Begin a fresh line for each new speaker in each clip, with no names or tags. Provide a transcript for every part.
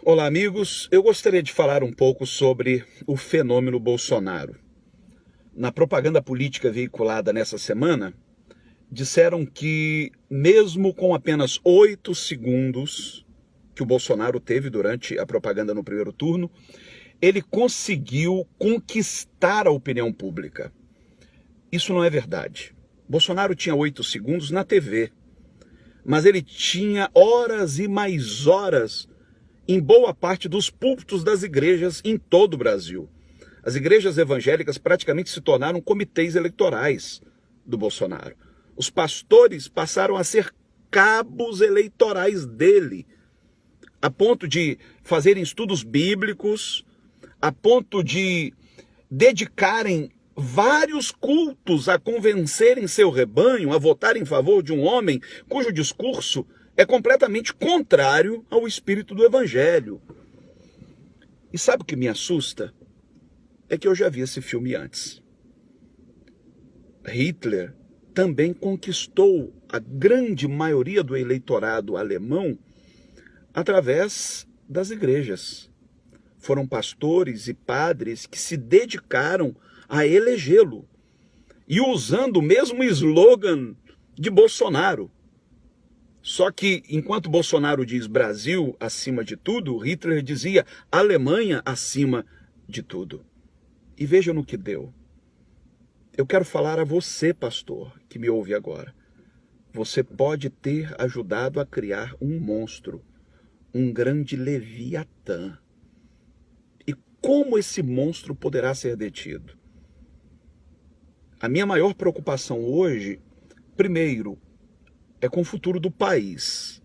Olá, amigos. Eu gostaria de falar um pouco sobre o fenômeno Bolsonaro. Na propaganda política veiculada nessa semana, disseram que, mesmo com apenas 8 segundos que o Bolsonaro teve durante a propaganda no primeiro turno, ele conseguiu conquistar a opinião pública. Isso não é verdade. Bolsonaro tinha 8 segundos na TV, mas ele tinha horas e mais horas em boa parte dos púlpitos das igrejas em todo o Brasil. As igrejas evangélicas praticamente se tornaram comitês eleitorais do Bolsonaro. Os pastores passaram a ser cabos eleitorais dele, a ponto de fazerem estudos bíblicos, a ponto de dedicarem vários cultos a convencerem seu rebanho a votar em favor de um homem cujo discurso é completamente contrário ao espírito do evangelho. E sabe o que me assusta? É que eu já vi esse filme antes. Hitler também conquistou a grande maioria do eleitorado alemão através das igrejas. Foram pastores e padres que se dedicaram a elegê-lo, e usando o mesmo slogan de Bolsonaro. Só que, enquanto Bolsonaro diz Brasil acima de tudo, Hitler dizia Alemanha acima de tudo. E veja no que deu. Eu quero falar a você, pastor, que me ouve agora. Você pode ter ajudado a criar um monstro, um grande Leviatã. E como esse monstro poderá ser detido? A minha maior preocupação hoje, primeiro, é com o futuro do país,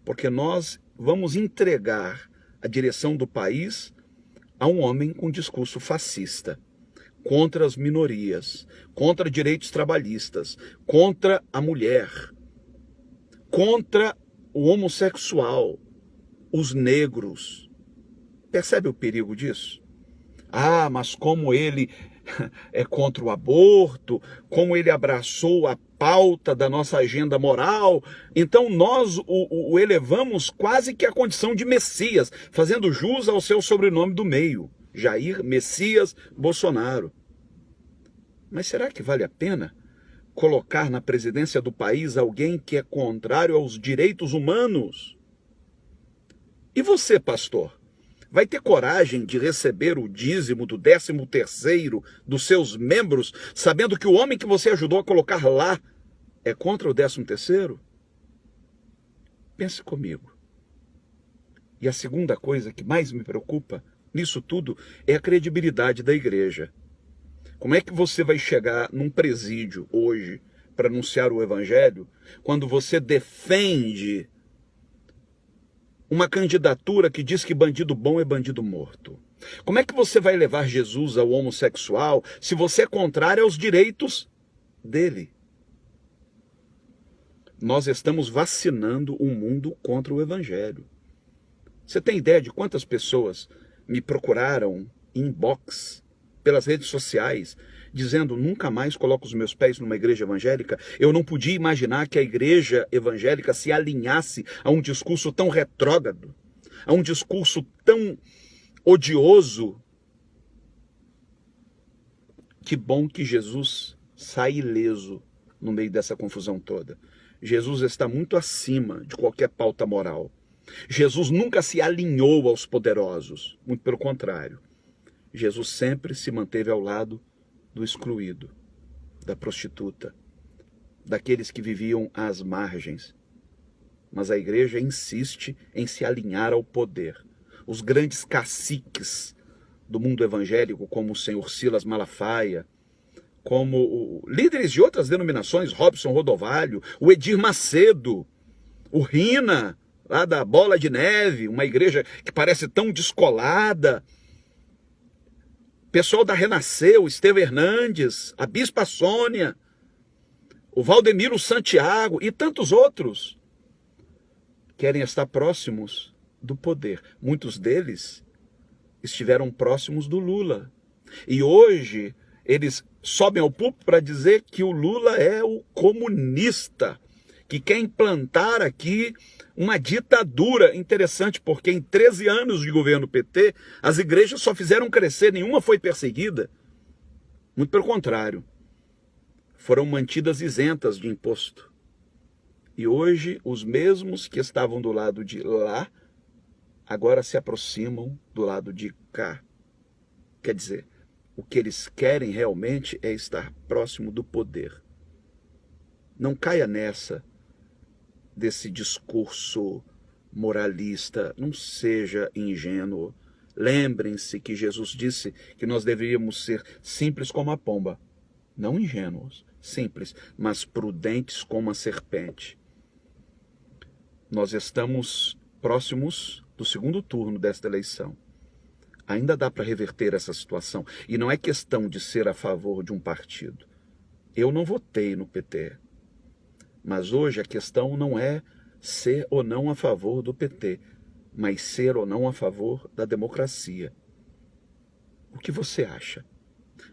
porque nós vamos entregar a direção do país a um homem com discurso fascista, contra as minorias, contra direitos trabalhistas, contra a mulher, contra o homossexual, os negros. Percebe o perigo disso? Ah, mas como ele é contra o aborto, como ele abraçou a pauta da nossa agenda moral, então nós o elevamos quase que à condição de Messias, fazendo jus ao seu sobrenome do meio, Jair Messias Bolsonaro. Mas será que vale a pena colocar na presidência do país alguém que é contrário aos direitos humanos? E você, pastor? Vai ter coragem de receber o dízimo do 13º dos seus membros, sabendo que o homem que você ajudou a colocar lá é contra o 13º? Pense comigo. E a segunda coisa que mais me preocupa nisso tudo é a credibilidade da igreja. Como é que você vai chegar num presídio hoje para anunciar o evangelho quando você defende uma candidatura que diz que bandido bom é bandido morto? Como é que você vai levar Jesus ao homossexual se você é contrário aos direitos dele? Nós estamos vacinando o mundo contra o evangelho. Você tem ideia de quantas pessoas me procuraram em inbox pelas redes sociais, dizendo nunca mais coloco os meus pés numa igreja evangélica? Eu não podia imaginar que a igreja evangélica se alinhasse a um discurso tão retrógrado, a um discurso tão odioso. Que bom que Jesus sai ileso no meio dessa confusão toda. Jesus está muito acima de qualquer pauta moral. Jesus nunca se alinhou aos poderosos, muito pelo contrário. Jesus sempre se manteve ao lado do excluído, da prostituta, daqueles que viviam às margens. Mas a igreja insiste em se alinhar ao poder. Os grandes caciques do mundo evangélico, como o senhor Silas Malafaia, como líderes de outras denominações, Robson Rodovalho, o Edir Macedo, o Rina, lá da Bola de Neve, uma igreja que parece tão descolada, pessoal da Renasceu, Estevão Hernandes, a Bispa Sônia, o Valdemiro Santiago e tantos outros, querem estar próximos do poder. Muitos deles estiveram próximos do Lula. E hoje eles sobem ao púlpito para dizer que o Lula é o comunista, que quer implantar aqui uma ditadura. Interessante, porque em 13 anos de governo PT, as igrejas só fizeram crescer, nenhuma foi perseguida. Muito pelo contrário, foram mantidas isentas de imposto. E hoje, os mesmos que estavam do lado de lá, agora se aproximam do lado de cá. Quer dizer, o que eles querem realmente é estar próximo do poder. Não caia nessa desse discurso moralista, não seja ingênuo. Lembrem-se que Jesus disse que nós deveríamos ser simples como a pomba. Não ingênuos, simples, mas prudentes como a serpente. Nós estamos próximos do segundo turno desta eleição. Ainda dá para reverter essa situação. E não é questão de ser a favor de um partido. Eu não votei no PT. Mas hoje a questão não é ser ou não a favor do PT, mas ser ou não a favor da democracia. O que você acha?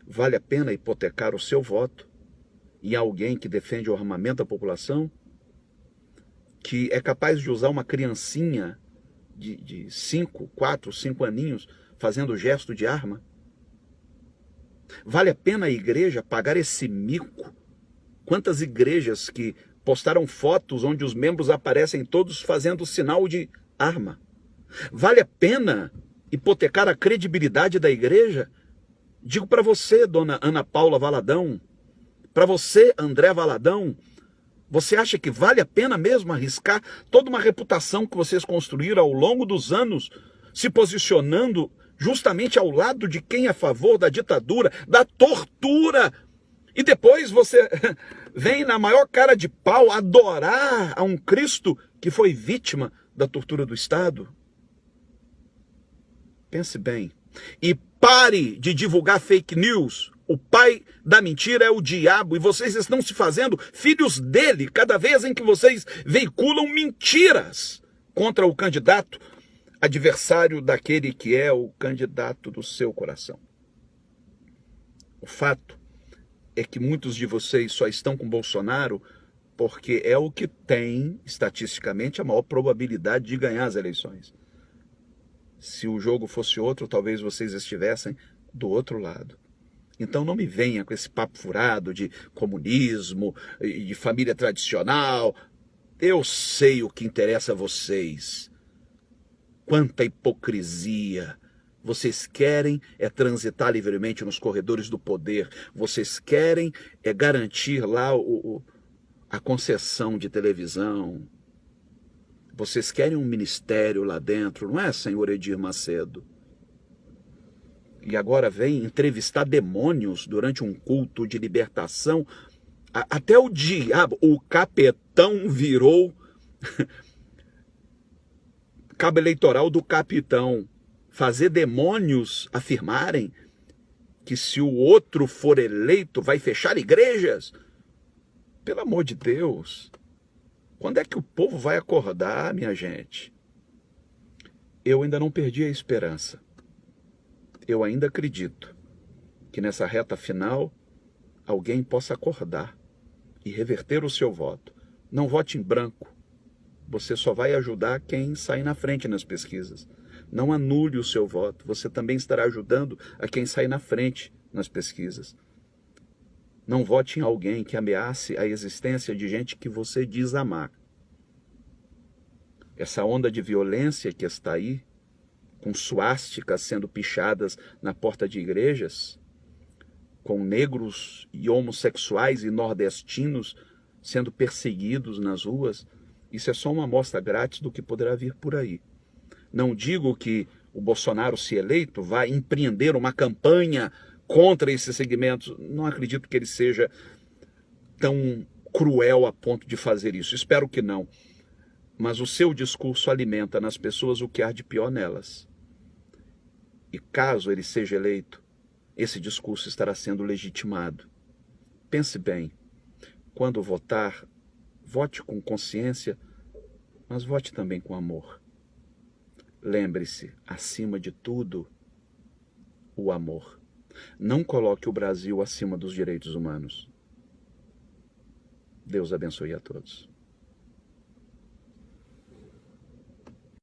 Vale a pena hipotecar o seu voto em alguém que defende o armamento da população? Que é capaz de usar uma criancinha de 4, 5 aninhos fazendo gesto de arma? Vale a pena a igreja pagar esse mico? Quantas igrejas que postaram fotos onde os membros aparecem todos fazendo sinal de arma? Vale a pena hipotecar a credibilidade da igreja? Digo para você, dona Ana Paula Valadão, para você, André Valadão, você acha que vale a pena mesmo arriscar toda uma reputação que vocês construíram ao longo dos anos, se posicionando justamente ao lado de quem é a favor da ditadura, da tortura? E depois você vem na maior cara de pau adorar a um Cristo que foi vítima da tortura do Estado? Pense bem. E pare de divulgar fake news. O pai da mentira é o diabo e vocês estão se fazendo filhos dele cada vez em que vocês veiculam mentiras contra o candidato adversário daquele que é o candidato do seu coração. O fato é que muitos de vocês só estão com Bolsonaro porque é o que tem, estatisticamente, a maior probabilidade de ganhar as eleições. Se o jogo fosse outro, talvez vocês estivessem do outro lado. Então não me venha com esse papo furado de comunismo, de família tradicional. Eu sei o que interessa a vocês. Quanta hipocrisia! Vocês querem é transitar livremente nos corredores do poder. Vocês querem é garantir lá a concessão de televisão. Vocês querem um ministério lá dentro, não é, senhor Edir Macedo? E agora vem entrevistar demônios durante um culto de libertação. Até o diabo, o capetão virou cabo eleitoral do capitão. Fazer demônios afirmarem que se o outro for eleito vai fechar igrejas? Pelo amor de Deus, quando é que o povo vai acordar, minha gente? Eu ainda não perdi a esperança. Eu ainda acredito que nessa reta final alguém possa acordar e reverter o seu voto. Não vote em branco. Você só vai ajudar quem sair na frente nas pesquisas. Não anule o seu voto. Você também estará ajudando a quem sair na frente nas pesquisas. Não vote em alguém que ameace a existência de gente que você diz amar. Essa onda de violência que está aí, com suásticas sendo pichadas na porta de igrejas, com negros e homossexuais e nordestinos sendo perseguidos nas ruas, isso é só uma amostra grátis do que poderá vir por aí. Não digo que o Bolsonaro, se eleito, vai empreender uma campanha contra esses segmentos. Não acredito que ele seja tão cruel a ponto de fazer isso. Espero que não. Mas o seu discurso alimenta nas pessoas o que há de pior nelas. E caso ele seja eleito, esse discurso estará sendo legitimado. Pense bem. Quando votar, vote com consciência, mas vote também com amor. Lembre-se, acima de tudo, o amor. Não coloque o Brasil acima dos direitos humanos. Deus abençoe a todos.